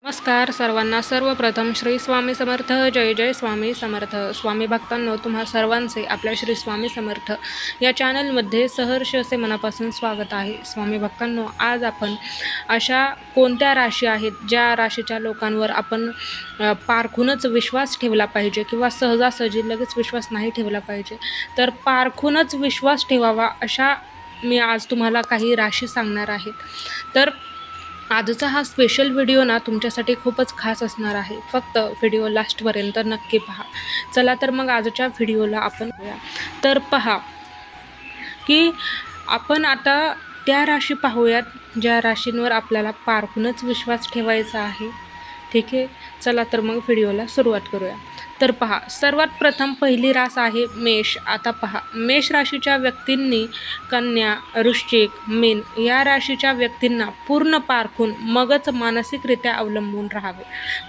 नमस्कार सर्वांना. सर्वप्रथम श्री स्वामी समर्थ. जय जय स्वामी समर्थ. स्वामी भक्तांनो, तुम्हा सर्वांचे आपल्या श्री स्वामी समर्थ या चॅनलमध्ये सहर्ष असे मनापासून स्वागत आहे. स्वामी भक्तांनो, आज आपण अशा कोणत्या राशी आहेत ज्या राशीच्या लोकांवर आपण पारखूनच विश्वास ठेवला पाहिजे किंवा सहजासहजी लगेच विश्वास नाही ठेवला पाहिजे, तर पारखूनच विश्वास ठेवावा अशा मी आज तुम्हाला काही राशी सांगणार आहे. तर आजचा हा स्पेशल व्हिडिओ ना तुमच्यासाठी खूपच खास असणार आहे. फक्त व्हिडिओ लास्टपर्यंत नक्की पहा. चला तर मग आजच्या व्हिडिओला आपण तर पहा की आपण आता त्या राशी पाहूयात ज्या राशींवर आपल्याला पारखूनच विश्वास ठेवायचा आहे. ठीक आहे, चला तर मग व्हिडिओला सुरुवात करूया. तर पहा, सर्वात प्रथम पहिली रास आहे मेष. आता पहा, मेष राशीच्या व्यक्तींनी कन्या, वृश्चिक, मीन या राशीच्या व्यक्तींना पूर्ण पारखून मगच मानसिकरित्या अवलंबून राहावे.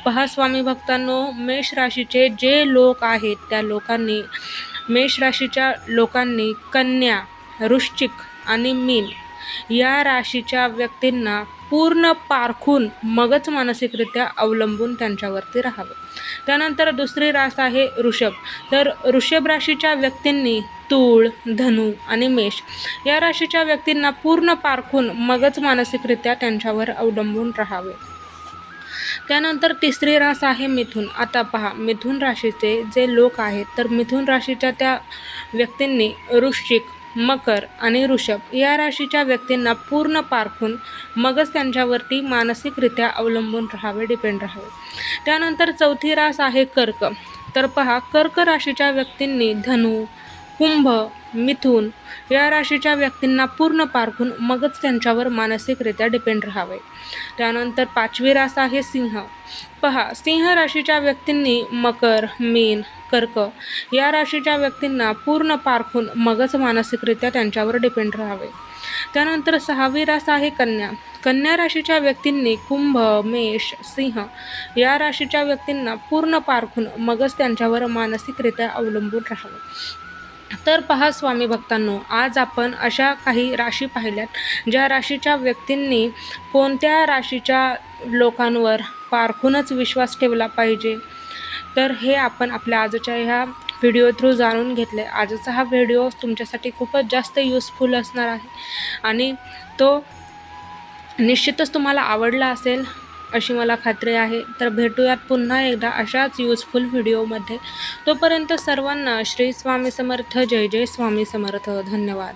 पहा स्वामी भक्तांनो, मेष राशीचे जे लोक आहेत त्या लोकांनी, मेष राशीच्या लोकांनी कन्या, वृश्चिक आणि मीन या राशीच्या व्यक्तींना पूर्ण पारखून मगच मानसिकरित्या अवलंबून त्यांच्यावरती राहावे. त्यानंतर दुसरी रास आहे वृषभ. तर वृषभ राशीच्या व्यक्तींनी तूळ, धनु आणि मेष या राशीच्या व्यक्तींना पूर्ण पारखून मगच मानसिकरित्या त्यांच्यावर अवलंबून राहावे. त्यानंतर तिसरी रास आहे मिथुन. आता पहा, मिथुन राशीचे जे लोक आहेत तर मिथुन राशीच्या त्या व्यक्तींनी वृश्चिक, मकर आणि वृषभ या राशीच्या व्यक्तींना पूर्ण पारखून मगच त्यांच्यावरती मानसिकरित्या अवलंबून राहावे, डिपेंड राहावे. त्यानंतर चौथी रास आहे कर्क. तर पहा, कर्क राशीच्या व्यक्तींनी धनु, कुंभ, मिथुन या राशीच्या व्यक्तींना पूर्ण पारखून मगच त्यांच्यावर मानसिकरित्या डिपेंड राहावे. त्यानंतर पाचवी रास आहे सिंह. पहा, सिंह राशीच्या व्यक्तींनी मकर, मीन, कर्क या राशीच्या व्यक्तींना पूर्ण पारखून मगच मानसिकरित्या त्यांच्यावर डिपेंड राहावे. त्यानंतर सहावी रास आहे कन्या. कन्या राशीच्या व्यक्तींनी कुंभ, मेष, सिंह या राशीच्या व्यक्तींना पूर्ण पारखून मगच त्यांच्यावर मानसिकरित्या अवलंबून राहावे. तर पहा स्वामी भक्तांनो, आज आपण अशा काही राशी पाहिल्यात ज्या राशीच्या व्यक्तींनी कोणत्या राशीच्या लोकांवर पारखूनच विश्वास ठेवला पाहिजे. तर हे आपण आपल्या आजच्या ह्या व्हिडिओ थ्रू जाणून घेतले. आजचा हा व्हिडिओ तुमच्यासाठी खूपच जास्त युजफुल असणार आहे आणि तो निश्चितच तुम्हाला आवडला असेल अशी मला खात्री आहे. तर भेटूयात पुन्हा एकदा अशाच युजफुल व्हिडिओमध्ये. तोपर्यंत सर्वांना श्री स्वामी समर्थ. जय जय स्वामी समर्थ. धन्यवाद.